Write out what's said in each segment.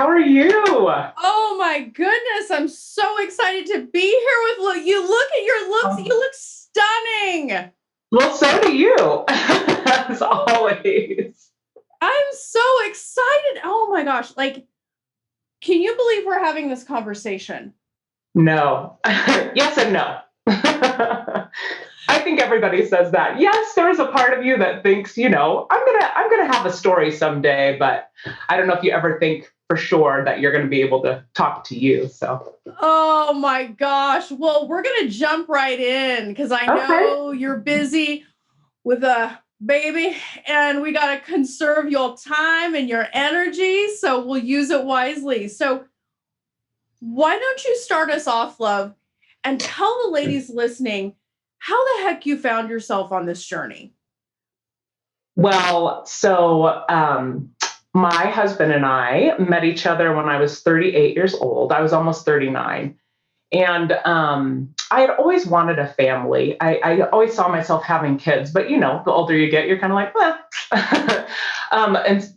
How are you? Oh my goodness, I'm so excited to be here with you. Look at your looks. You Um, look stunning. well, so do you, as Oh always. I'm so excited. Oh my gosh. Can you believe we're having this conversation? No. Yes and no. I think everybody says that. Yes, there's a part of you that thinks, I'm gonna have a story someday, but I don't know if you ever think for sure that you're gonna be able to talk to you. So Oh my gosh. Well, we're going to jump right in because I okay. know you're busy with a baby and we got to conserve your time and your energy. So we'll use it wisely. So, why don't you start us off, love, and tell the ladies listening how the heck you found yourself on this journey? My husband and I met each other when I was 38 years old. I was almost 39. And I had always wanted a family. I always saw myself having kids, but the older you get, you're kind of like, well.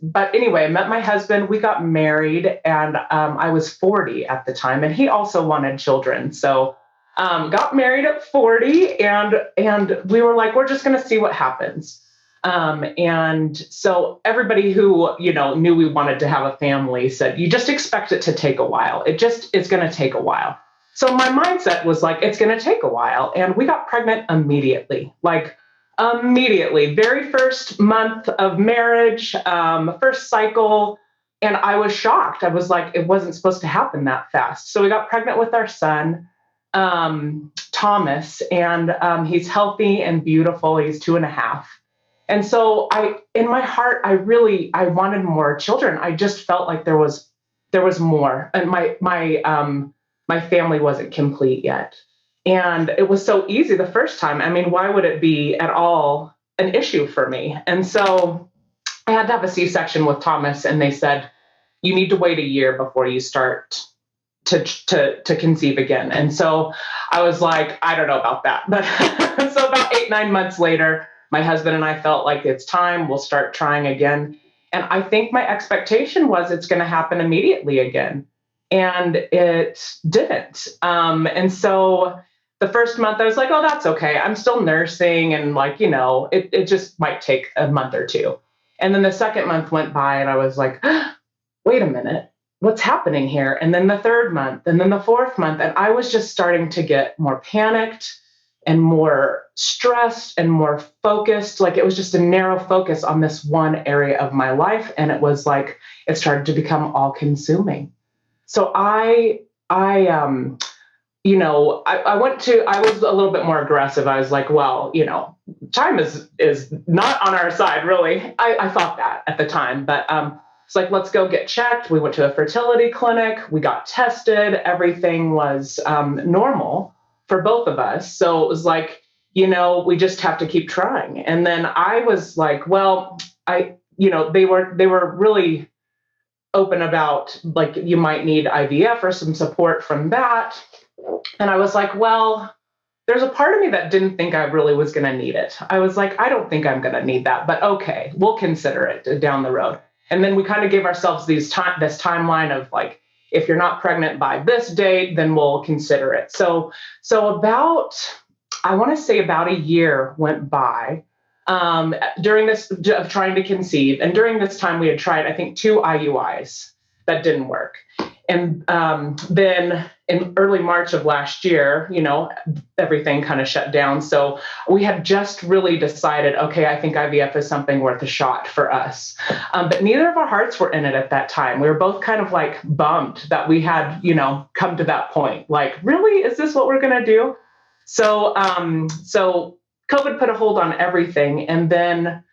But anyway, I met my husband. We got married, and I was 40 at the time, and he also wanted children. So got married at 40, and we were like, we're just going to see what happens. And so everybody who knew we wanted to have a family said, you just expect it to take a while. It just is going to take a while. So my mindset was like, it's going to take a while. And we got pregnant immediately, like immediately, very first month of marriage, first cycle. And I was shocked. I was like, it wasn't supposed to happen that fast. So we got pregnant with our son, Thomas, and he's healthy and beautiful. He's 2.5. And so in my heart, I wanted more children. I just felt like there was more. And my family wasn't complete yet. And it was so easy the first time. I mean, why would it be at all an issue for me? And so I had to have a C-section with Thomas, and they said, you need to wait a year before you start to conceive again. And so I was like, I don't know about that. But so about 8, 9 months later, my husband and I felt like it's time, we'll start trying again. And I think my expectation was it's going to happen immediately again. And it didn't. And so the first month I was like, oh, that's okay. I'm still nursing. And it just might take a month or two. And then the second month went by, and I was like, wait a minute, what's happening here? And then the third month, and then the fourth month. And I was just starting to get more panicked and more stressed and more focused. Like it was just a narrow focus on this one area of my life. And it was like, it started to become all consuming. So I was a little bit more aggressive. I was like, well, time is not on our side, really. I thought that at the time, but it's like, let's go get checked. We went to a fertility clinic. We got tested. Everything was normal for both of us. So it was like, we just have to keep trying. And then I was like, well, they were really open about like you might need IVF or some support from that. And I was like, well, there's a part of me that didn't think I really was going to need it. I was like, I don't think I'm going to need that, but okay, we'll consider it down the road. And then we kind of gave ourselves this timeline of like, if you're not pregnant by this date, then we'll consider it. So I want to say about a year went by during this of trying to conceive. And during this time, we had tried, I think, 2 IUIs that didn't work. And then in early March of last year, everything kind of shut down. So we had just really decided, okay, I think IVF is something worth a shot for us. But neither of our hearts were in it at that time. We were both kind of like bummed that we had, come to that point. Like, really, is this what we're going to do? So COVID put a hold on everything. And then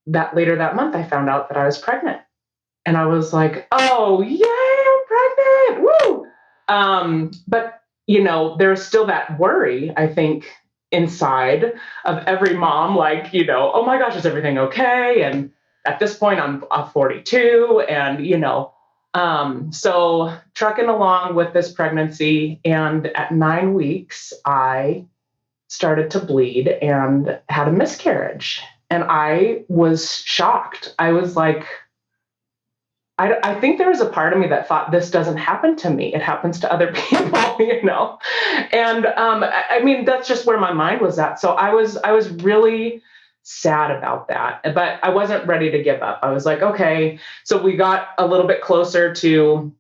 later that month, I found out that I was pregnant. And I was like, oh, yay, I'm pregnant. Woo. But, there's still that worry, I think, inside of every mom, like, oh my gosh, is everything okay? And at this point, I'm 42. And, so trucking along with this pregnancy. And at 9 weeks, I started to bleed and had a miscarriage. And I was shocked. I was like, I think there was a part of me that thought this doesn't happen to me. It happens to other people, And I mean, that's just where my mind was at. So I was really sad about that, but I wasn't ready to give up. I was like, okay. So we got a little bit closer to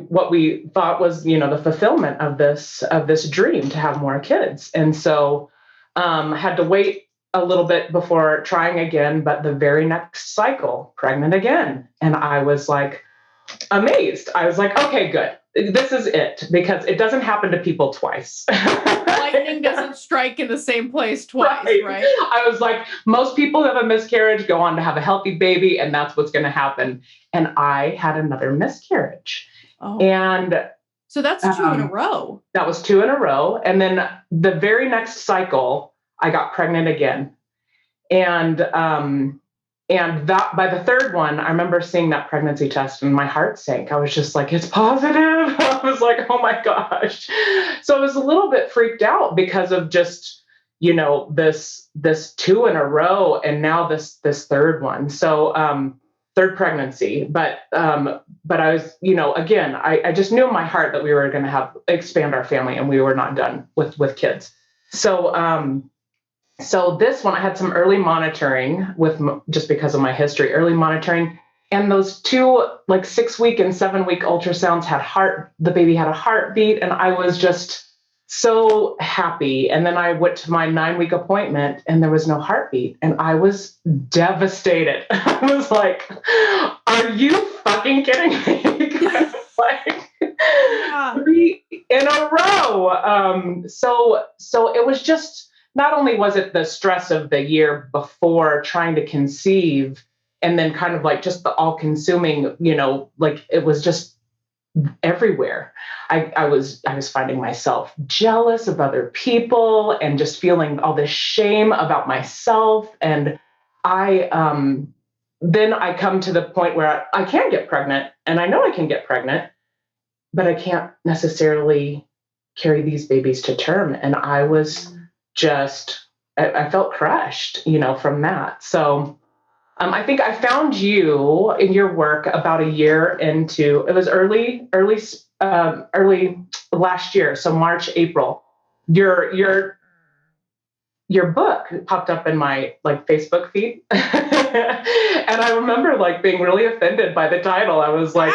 what we thought was, the fulfillment of this dream to have more kids. And so had to wait a little bit before trying again, but the very next cycle, pregnant again. And I was like amazed. I was like, okay, good. This is it, because it doesn't happen to people twice. Lightning doesn't strike in the same place twice, right? I was like, most people have a miscarriage, go on to have a healthy baby, and that's what's going to happen. And I had another miscarriage. Oh. And so that's 2 in a row. That was 2 in a row. And then the very next cycle, I got pregnant again. And that by the third one, I remember seeing that pregnancy test and my heart sank. I was just like, it's positive. I was like, oh my gosh. So I was a little bit freaked out because of just, this 2 in a row, and now this third one. So third pregnancy. But I was, again, I just knew in my heart that we were going to expand our family, and we were not done with kids. So this one, I had some early monitoring just because of my history, early monitoring. And those 2, 6-week and 7-week ultrasounds the baby had a heartbeat, and I was just so happy. And then I went to my 9-week appointment and there was no heartbeat. And I was devastated. I was like, are you fucking kidding me? Yeah. 3 in a row. So it was just, not only was it the stress of the year before trying to conceive, and then kind of just the all-consuming, it was just everywhere. I was finding myself jealous of other people and just feeling all this shame about myself. And then I come to the point where I can get pregnant, and I know I can get pregnant, but I can't necessarily carry these babies to term. And I was I felt crushed, from that. So I think I found you in your work about a year into, it was early last year. So March, April, your book popped up in my Facebook feed. And I remember being really offended by the title. I was like,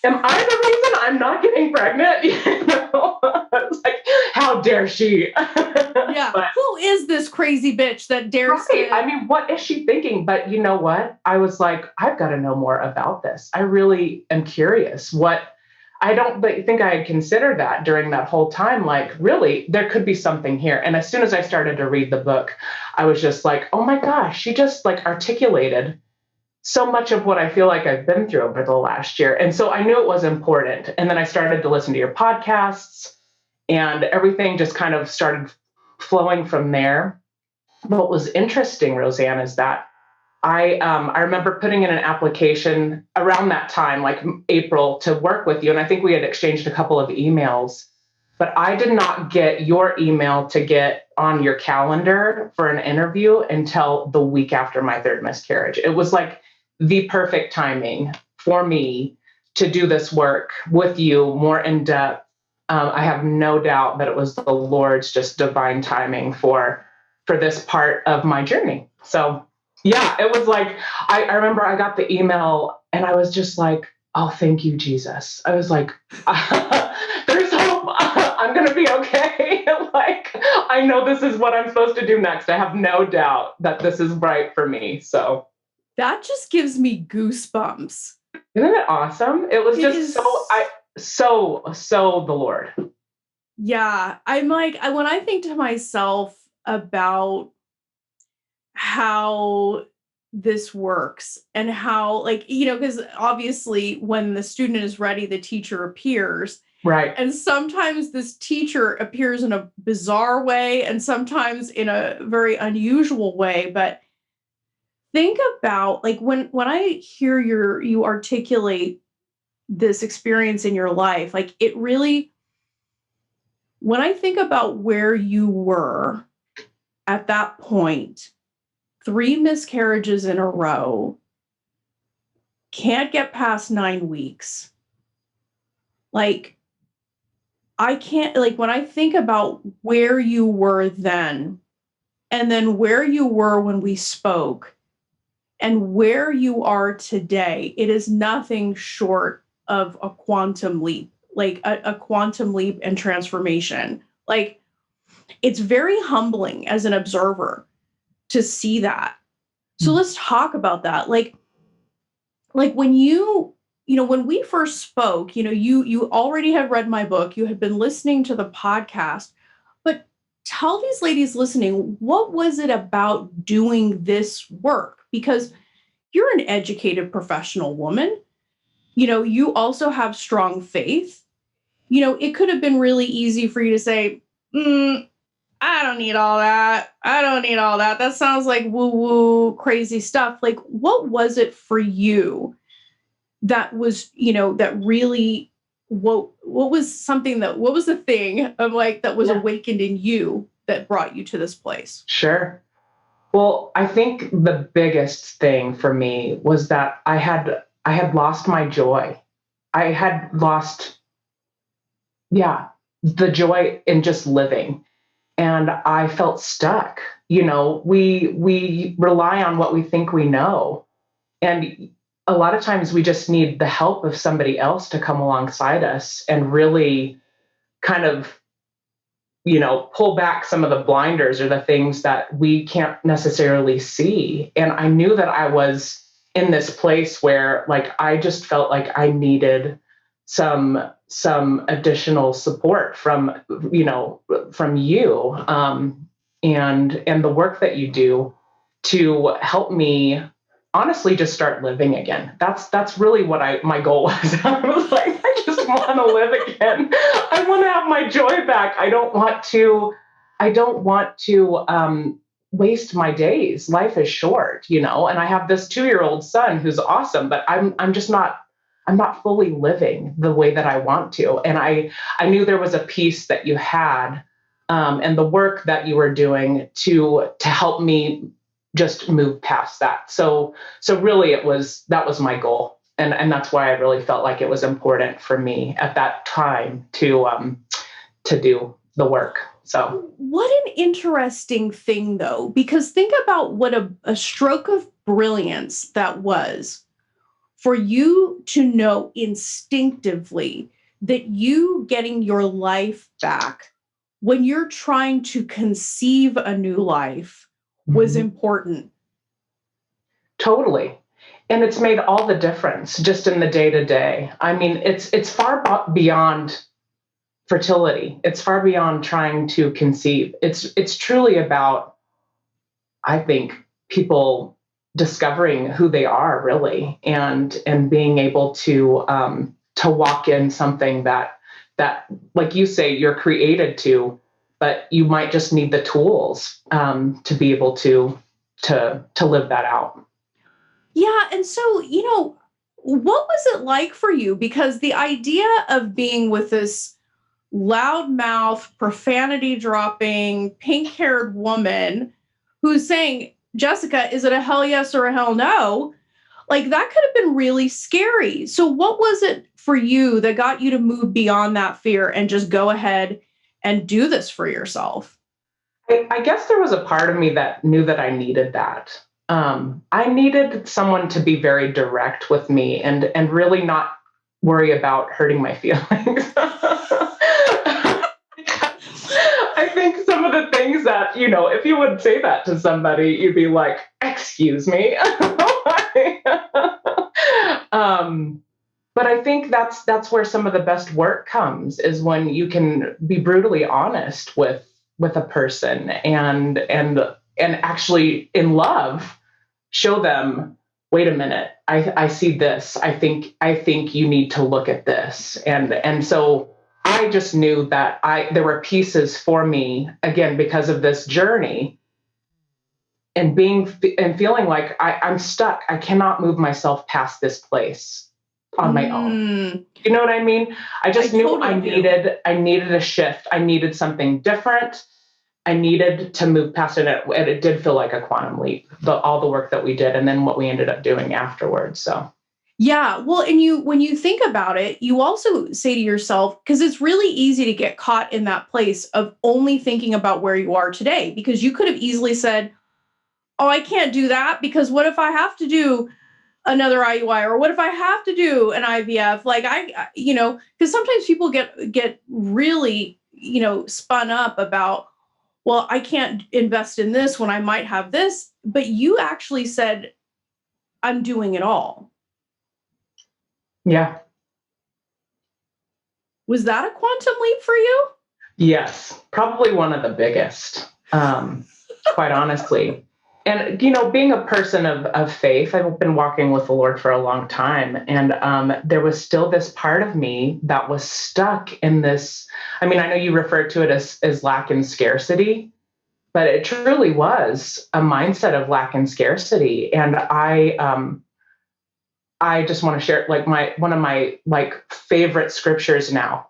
am I the reason I'm not getting pregnant? I was like, how dare she? Yeah. But who is this crazy bitch that dares to? I mean, what is she thinking? But you know what? I was like, I've got to know more about this. I really am curious. I don't think I had considered that during that whole time. Really, there could be something here. And as soon as I started to read the book, I was just like, oh my gosh, she just articulated so much of what I feel like I've been through over the last year. And so I knew it was important. And then I started to listen to your podcasts, and everything just kind of started flowing from there. What was interesting, Roseanne, is that I remember putting in an application around that time, April, to work with you. And I think we had exchanged a couple of emails, but I did not get your email to get on your calendar for an interview until the week after my third miscarriage. It was the perfect timing for me to do this work with you more in depth. I have no doubt that it was the Lord's just divine timing for this part of my journey. So yeah, it was I remember I got the email and I was just like, oh, thank you, Jesus. I was like, there's hope. I'm going to be okay. I know this is what I'm supposed to do next. I have no doubt that this is right for me. So that just gives me goosebumps. Isn't it awesome? It was so the Lord. Yeah. I'm when I think to myself about how this works and how because obviously when the student is ready, the teacher appears. Right. And sometimes this teacher appears in a bizarre way and sometimes in a very unusual way. But think about when I hear you articulate this experience in your life, it really, when I think about where you were at that point, 3 miscarriages in a row, can't get past 9 weeks. Like, I can't, like, when I think about where you were then, and then where you were when we spoke, and where you are today, it is nothing short of a quantum leap, like a quantum leap and transformation. Like, it's very humbling as an observer to see that. So let's talk about that. Like when when we first spoke, you already had read my book, you had been listening to the podcast, but tell these ladies listening, what was it about doing this work? Because you're an educated professional woman. You also have strong faith. It could have been really easy for you to say, I don't need all that. I don't need all that. That sounds like woo woo crazy stuff. Like, what was it for you that was, that really, what was the thing of like, that was awakened in you that brought you to this place? Sure. Well, I think the biggest thing for me was that I had lost my joy. I had lost, the joy in just living. And I felt stuck. We rely on what we think we know. And a lot of times we just need the help of somebody else to come alongside us and really kind of, pull back some of the blinders or the things that we can't necessarily see. And I knew that I was in this place where like I just felt like I needed some additional support from you and the work that you do to help me honestly just start living again. That's really what my goal was. I was like, I just want to live again. I want to have my joy back. I don't want to waste my days. Life is short, and I have this 2-year-old son who's awesome, but I'm not fully living the way that I want to. And I knew there was a piece that you had and the work that you were doing to help me just move past that. So really that was my goal. And that's why I really felt like it was important for me at that time to do the work. So what an interesting thing though, because think about what a stroke of brilliance that was for you to know instinctively that you getting your life back when you're trying to conceive a new life was important. Totally. And it's made all the difference just in the day to day. I mean, it's far beyond fertility. It's far beyond trying to conceive. It's truly about, I think, people discovering who they are really and being able to walk in something that like you say you're created to, but you might just need the tools to be able to live that out. Yeah. And so, what was it like for you? Because the idea of being with this loudmouth, profanity dropping, pink haired woman who's saying, Jessica, is it a hell yes or a hell no? Like that could have been really scary. So what was it for you that got you to move beyond that fear and just go ahead and do this for yourself? I guess there was a part of me that knew that I needed that. I needed someone to be very direct with me and really not worry about hurting my feelings. I think some of the things that, if you would say that to somebody, you'd be like, excuse me. But I think that's where some of the best work comes is when you can be brutally honest with a person and actually in love show them, wait a minute, I see this. I think you need to look at this. And so I just knew that there were pieces for me, again, because of this journey and feeling like I'm stuck. I cannot move myself past this place on my own. You know what I mean? I just knew totally I needed a shift. I needed something different. I needed to move past it. And it did feel like a quantum leap, all the work that we did and then what we ended up doing afterwards. So. Yeah. Well, and when you think about it, you also say to yourself, because it's really easy to get caught in that place of only thinking about where you are today, because you could have easily said, oh, I can't do that because what if I have to do another IUI, or what if I have to do an IVF? Like because sometimes people get really, spun up about, well, I can't invest in this when I might have this, but you actually said, I'm doing it all. Yeah. Was that a quantum leap for you? Yes, probably one of the biggest, quite honestly. And, being a person of faith, I've been walking with the Lord for a long time. And there was still this part of me that was stuck in this. I mean, I know you refer to it as lack and scarcity, but it truly was a mindset of lack and scarcity. And I just want to share like one of my like favorite scriptures now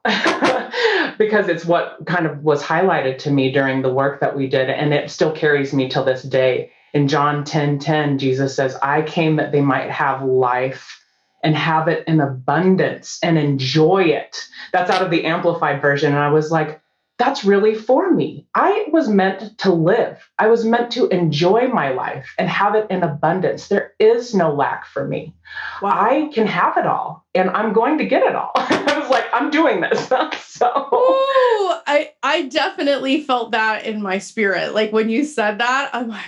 because it's what kind of was highlighted to me during the work that we did, and it still carries me till this day. In John 10:10, Jesus says, I came that they might have life and have it in abundance and enjoy it. That's out of the Amplified version. And I was like, that's really for me. I was meant to live. I was meant to enjoy my life and have it in abundance. There is no lack for me. Wow. I can have it all and I'm going to get it all. I was like, I'm doing this. So ooh, I definitely felt that in my spirit. Like when you said that, I'm like,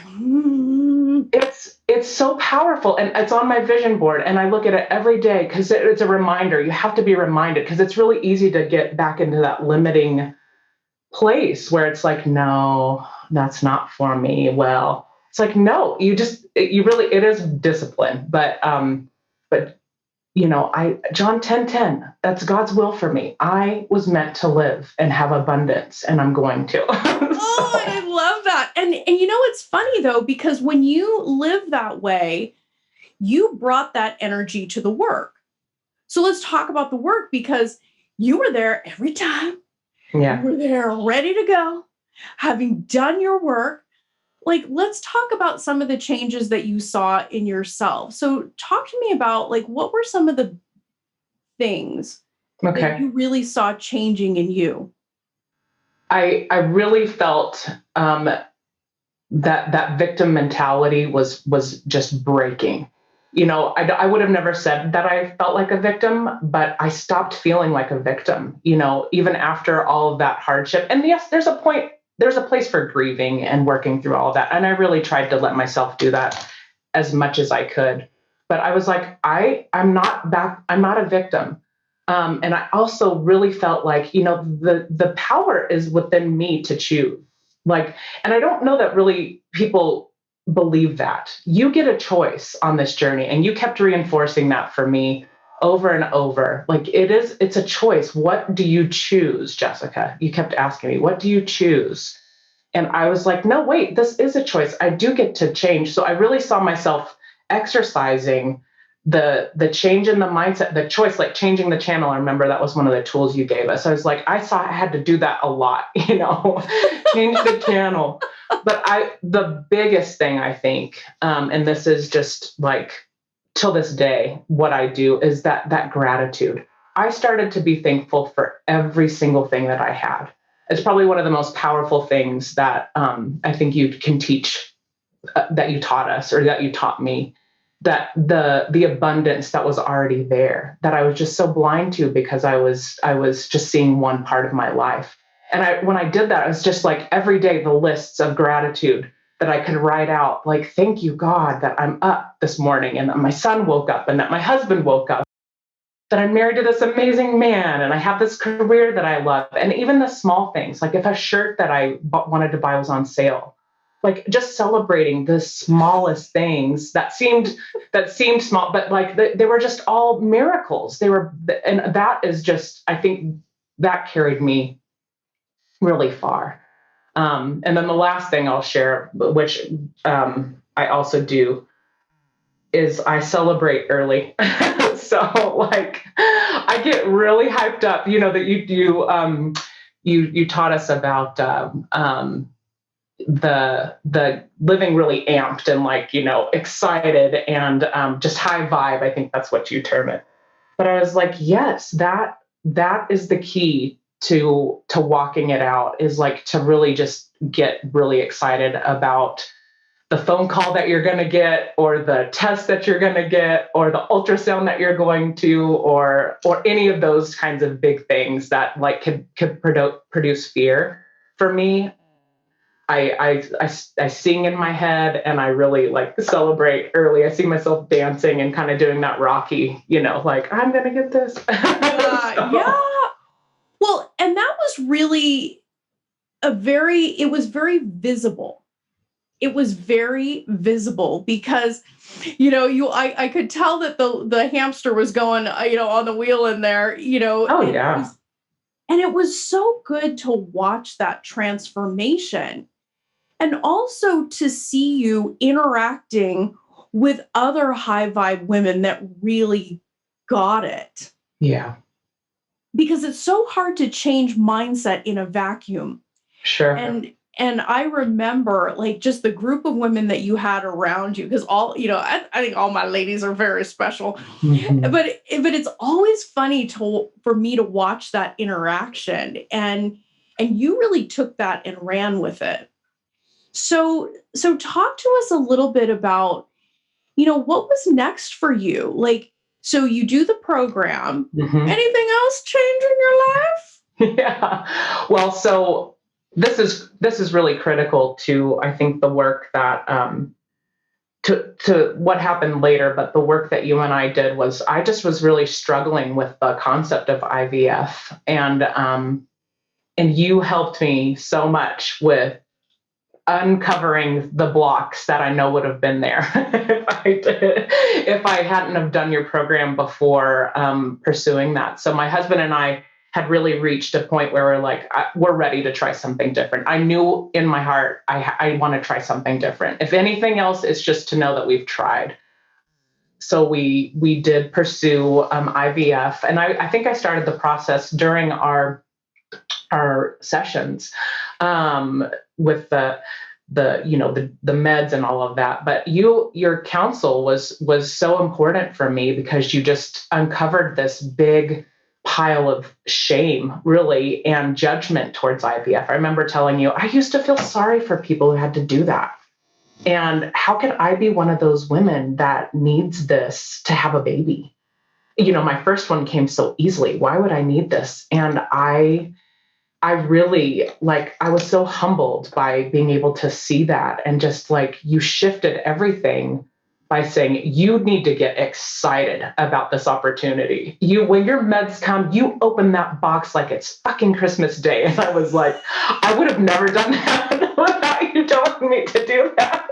It's so powerful, and it's on my vision board, and I look at it every day because it's a reminder. You have to be reminded because it's really easy to get back into that limiting place where it's like, no, that's not for me. Well, it's like, no, you really, it is discipline, but John 10:10, that's God's will for me. I was meant to live and have abundance, and I'm going to. Oh, I love that. And it's funny though, because when you live that way, you brought that energy to the work. So let's talk about the work, because you were there every time. Yeah. You were there ready to go, having done your work. Like, let's talk about some of the changes that you saw in yourself. So talk to me about like, what were some of the things that you really saw changing in you? I really felt that victim mentality was just breaking. I would have never said that I felt like a victim, but I stopped feeling like a victim, even after all of that hardship. And yes, there's a place for grieving and working through all of that. And I really tried to let myself do that as much as I could. But I was like, I'm not a victim. And I also really felt like, the power is within me to choose. Like, and I don't know that really people believe that. You get a choice on this journey, and you kept reinforcing that for me over and over. Like it's a choice. What do you choose, Jessica? You kept asking me, what do you choose? And I was like, no, wait, this is a choice. I do get to change. So I really saw myself exercising the change in the mindset, the choice, like changing the channel. I remember that was one of the tools you gave us. I was like, I saw I had to do that a lot, change the channel. But the biggest thing I think, and this is just like till this day, what I do is that gratitude. I started to be thankful for every single thing that I had. It's probably one of the most powerful things that I think you can teach, that you taught us, or that you taught me, that the abundance that was already there, that I was just so blind to because I was just seeing one part of my life. And when I did that, it was just like every day the lists of gratitude that I could write out, like, thank you, God, that I'm up this morning and that my son woke up and that my husband woke up, that I'm married to this amazing man and I have this career that I love. And even the small things, like if a shirt that I wanted to buy was on sale, like just celebrating the smallest things that seemed small, but like they were just all miracles. And that is just, I think that carried me really far. And then the last thing I'll share, which I also do, is I celebrate early. So like I get really hyped up, that you taught us about, the living really amped and like, excited and just high vibe. I think that's what you term it. But I was like, yes, that is the key to walking it out, is like to really just get really excited about the phone call that you're going to get, or the test that you're going to get, or the ultrasound that you're going to, or any of those kinds of big things that like could produce fear. For me, I sing in my head, and I really like celebrate early. I see myself dancing and kind of doing that Rocky, like I'm going to get this. Yeah. Well, and that was really it was very visible. It was very visible because, I could tell that the hamster was going, on the wheel in there, Oh, yeah. And it was so good to watch that transformation, and also to see you interacting with other high vibe women that really got it. Yeah. Because it's so hard to change mindset in a vacuum. Sure. And I remember like just the group of women that you had around you, because all, I think all my ladies are very special. Mm-hmm. But it's always funny for me to watch that interaction, and you really took that and ran with it. So talk to us a little bit about, what was next for you? Like, so you do the program. Mm-hmm. Anything else change in your life? Yeah. Well, so this is really critical to, I think, the work that to what happened later, but the work that you and I did was, I just was really struggling with the concept of IVF, and you helped me so much with uncovering the blocks that I know would have been there if I hadn't have done your program before pursuing that. So my husband and I had really reached a point where we're like, we're ready to try something different. I knew in my heart, I want to try something different. If anything else, it's just to know that we've tried. So we did pursue IVF, and I think I started the process during our sessions with the meds and all of that. But your counsel was so important for me, because you just uncovered this big pile of shame, really, and judgment towards IVF. I remember telling you, I used to feel sorry for people who had to do that. And how could I be one of those women that needs this to have a baby? My first one came so easily. Why would I need this? And I really, I was so humbled by being able to see that, and just like, you shifted everything by saying, you need to get excited about this opportunity. When your meds come, you open that box like it's fucking Christmas Day. And I was like, I would have never done that without you telling me to do that.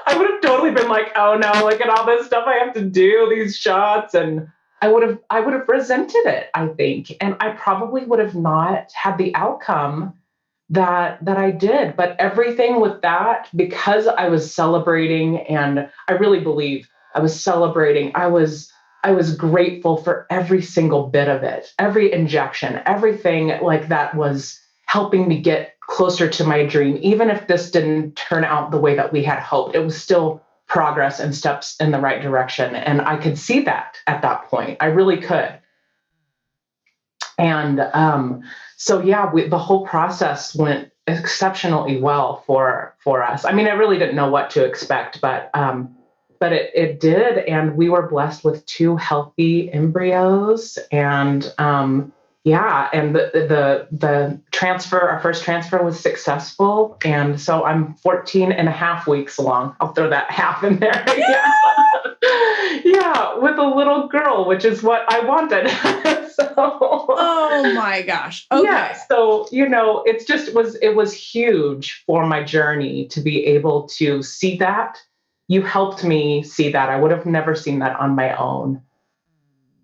I would have totally been like, oh no, look at all this stuff I have to do, these shots. And I would have resented it, I think. And I probably would have not had the outcome that I did. But everything with that, because I was celebrating, and I really believe I was celebrating, I was grateful for every single bit of it, every injection, everything like that was helping me get closer to my dream. Even if this didn't turn out the way that we had hoped, it was still progress and steps in the right direction. And I could see that at that point. I really could. And so, yeah, the whole process went exceptionally well for us. I mean, I really didn't know what to expect, but it did. And we were blessed with 2 healthy embryos. And yeah, and the transfer, our first transfer, was successful. And so I'm 14 and a half weeks along. I'll throw that half in there. Yeah. Yeah, with a little girl, which is what I wanted. So, oh my gosh. Okay. Yeah, so, it was huge for my journey to be able to see that. You helped me see that. I would have never seen that on my own.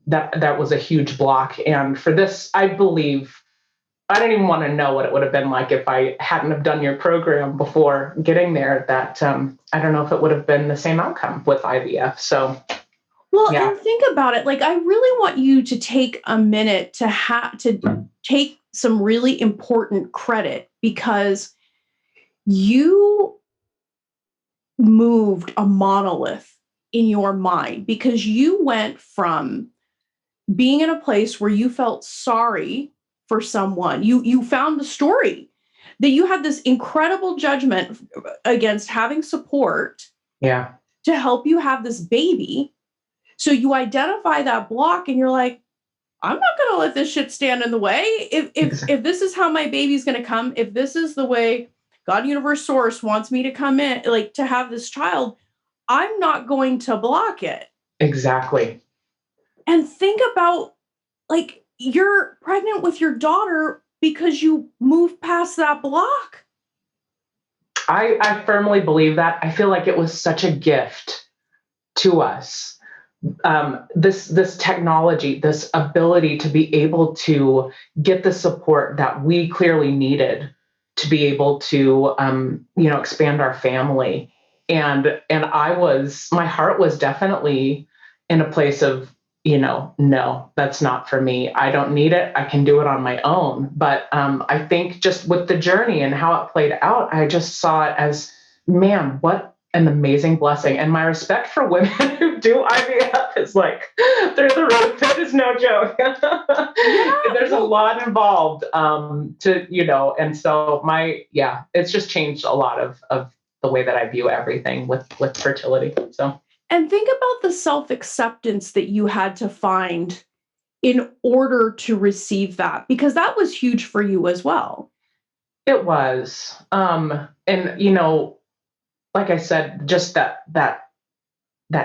That was a huge block. And for this, I believe, I don't even want to know what it would have been like if I hadn't have done your program before getting there, that I don't know if it would have been the same outcome with IVF. So, well, yeah. And think about it. Like, I really want you to take a minute to take some really important credit, because you moved a monolith in your mind because you went from being in a place where you felt sorry for someone. You found the story that you had this incredible judgment against having support Yeah. to help you have this baby. So you identify that block and you're like, I'm not going to let this shit stand in the way. If this is how my baby's going to come, if this is the way God, universe, source wants me to come in, like to have this child, I'm not going to block it. Exactly. And think about, like, you're pregnant with your daughter because you moved past that block. I firmly believe that. I feel like it was such a gift to us. This technology, this ability to be able to get the support that we clearly needed to be able to, expand our family. And my heart was definitely in a place of, no, that's not for me. I don't need it. I can do it on my own. But I think just with the journey and how it played out, I just saw it as, man, what an amazing blessing. And my respect for women who do IVF is like, through the roof. That is no joke. There's a lot involved and so it's just changed a lot of the way that I view everything with fertility. So. And think about the self-acceptance that you had to find in order to receive that, because that was huge for you as well. It was. Like I said, just that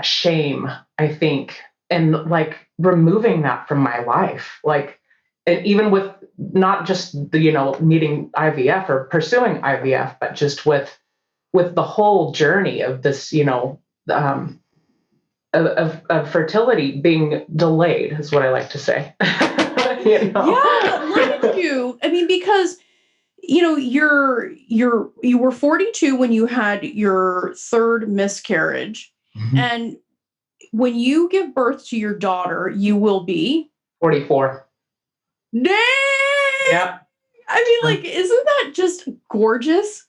shame, I think, and like removing that from my life, like, and even with not just the, needing IVF or pursuing IVF, but just with the whole journey of this, of fertility being delayed is what I like to say. Yeah, look at you. I mean, because you were 42 when you had your third miscarriage. Mm-hmm. And when you give birth to your daughter, you will be 44. Dang! Yeah. I mean, like, isn't that just gorgeous?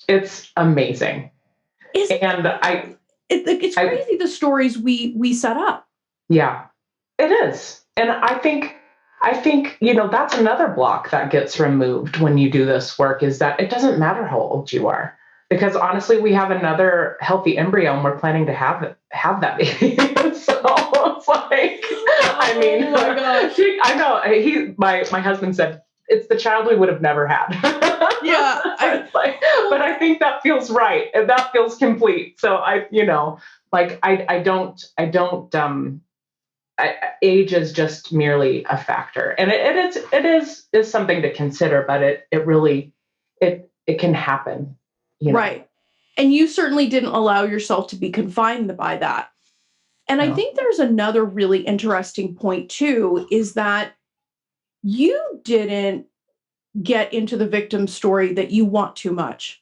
It's amazing. It's crazy the stories we set up. Yeah, it is. And I think, that's another block that gets removed when you do this work, is that it doesn't matter how old you are. Because honestly, we have another healthy embryo and we're planning to have that baby. So it's like, oh my gosh. I know. My husband said, it's the child we would have never had. Yeah. But I think that feels right. And that feels complete. So age is just merely a factor, and it is something to consider, but it really can happen. Right. And you certainly didn't allow yourself to be confined by that. And no. I think there's another really interesting point too, is that you didn't get into the victim story that you want too much.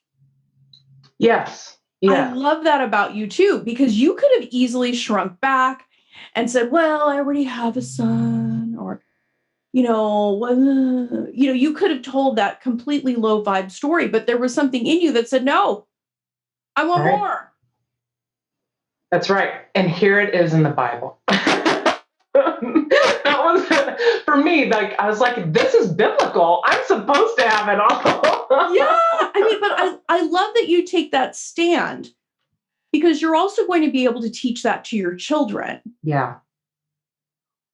Yes. Yeah. I love that about you too, because you could have easily shrunk back and said, well, I already have a son, or, you could have told that completely low vibe story, but there was something in you that said, no, I want more. That's right. And here it is in the Bible. That was, for me, like, I was like, this is biblical. I'm supposed to have it all. Yeah. I mean, but I love that you take that stand, because you're also going to be able to teach that to your children. Yeah.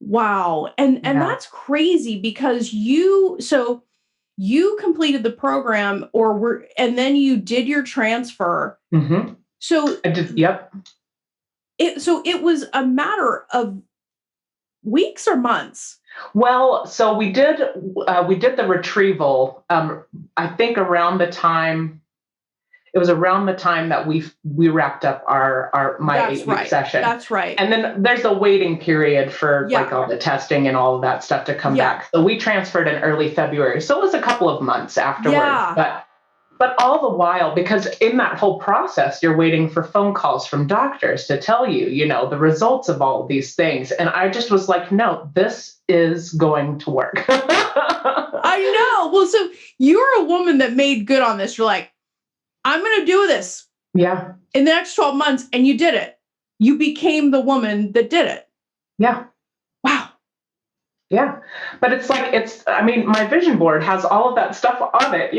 Wow. And that's crazy, because you completed the program and then you did your transfer. Mm-hmm. So I did. Yep. It was a matter of weeks or months. Well, so we did the retrieval. I think around the time that we wrapped up my 8-week session. That's right. And then there's a waiting period for like all the testing and all of that stuff to come back. So we transferred in early February. So it was a couple of months afterwards. Yeah. But all the while, because in that whole process, you're waiting for phone calls from doctors to tell you, the results of all of these things. And I just was like, no, this is going to work. I know. Well, so you're a woman that made good on this. You're like, I'm going to do this. Yeah. In the next 12 months. And you did it. You became the woman that did it. Yeah. Wow. Yeah. But it's like, my vision board has all of that stuff on it,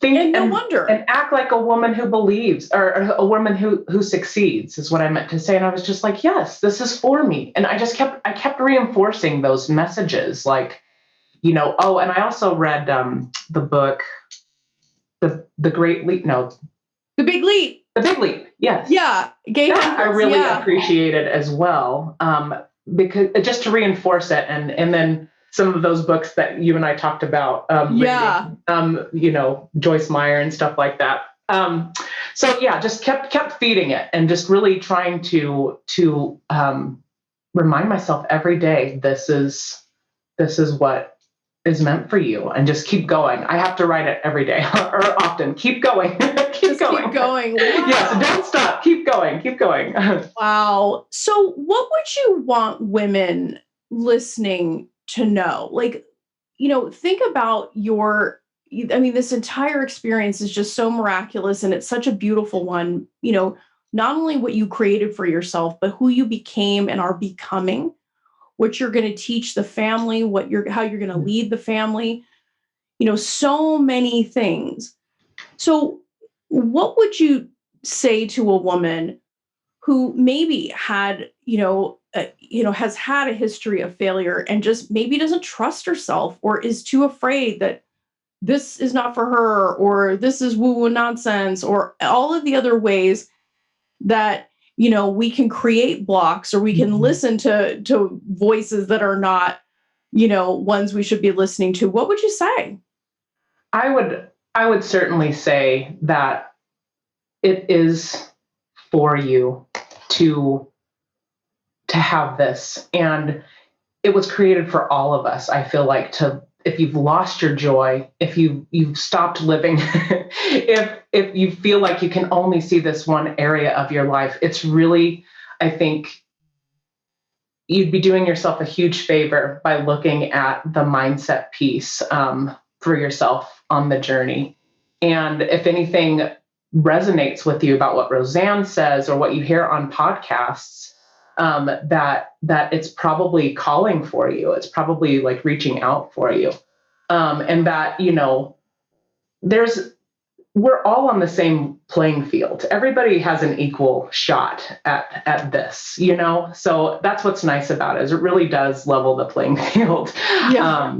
think and no wonder. And act like a woman who believes, or a woman who succeeds is what I meant to say. And I was just like, yes, this is for me. And I kept reinforcing those messages, like, and I also read the book, the Great Leap. No, The Big Leap. The Big Leap. Yes. Yeah. I really appreciated as well, because just to reinforce it, and then some of those books that you and I talked about, reading, Joyce Meyer and stuff like that. Just kept feeding it, and just really trying to remind myself every day, this is what is meant for you, and just keep going. I have to write it every day or often. Keep going. Keep going. Wow. Yes, don't stop. Keep going. Wow. So what would you want women listening to know? Like, think about this entire experience is just so miraculous, and it's such a beautiful one. Not only what you created for yourself, but who you became and are becoming, what you're going to teach the family, how you're going to lead the family, so many things. So what would you say to a woman who maybe had, has had a history of failure and just maybe doesn't trust herself, or is too afraid that this is not for her, or this is woo-woo nonsense, or all of the other ways that, we can create blocks, or we can listen to voices that are not, ones we should be listening to? What would you say? I would certainly say that it is for you to have this, and it was created for all of us. I feel like, if you've lost your joy, if you've stopped living, if you feel like you can only see this one area of your life, it's really, I think, you'd be doing yourself a huge favor by looking at the mindset piece for yourself on the journey. And if anything resonates with you about what Roseanne says, or what you hear on podcasts, that it's probably calling for you. It's probably like reaching out for you. And that, we're all on the same playing field. Everybody has an equal shot at this, so that's what's nice about it, is it really does level the playing field. Yeah.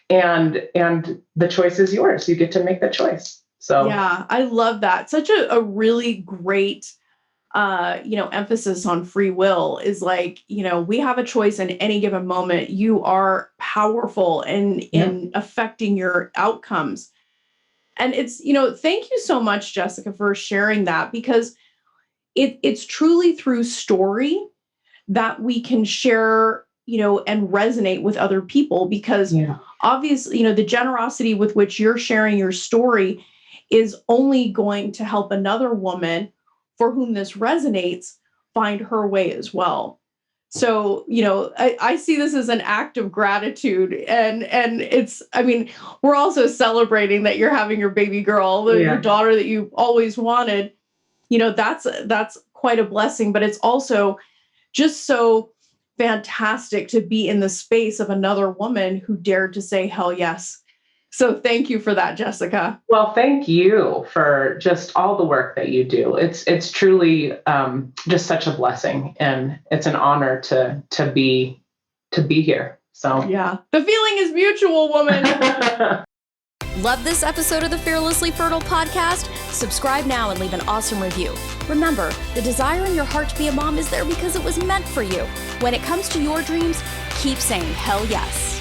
And the choice is yours. You get to make the choice. So yeah, I love that. Such a really great, emphasis on free will, is like, we have a choice in any given moment. You are powerful in affecting your outcomes. And it's, thank you so much, Jessica, for sharing that, because it's truly through story that we can share, and resonate with other people, because obviously, the generosity with which you're sharing your story is only going to help another woman for whom this resonates find her way as well. So, I see this as an act of gratitude, and it's, we're also celebrating that you're having your baby girl, your daughter that you always wanted. That's quite a blessing, but it's also just so fantastic to be in the space of another woman who dared to say, hell yes. So thank you for that, Jessica. Well, thank you for just all the work that you do. It's truly just such a blessing, and it's an honor to be here. So yeah, the feeling is mutual, woman. Love this episode of the Fearlessly Fertile podcast? Subscribe now and leave an awesome review. Remember, the desire in your heart to be a mom is there because it was meant for you. When it comes to your dreams, keep saying hell yes.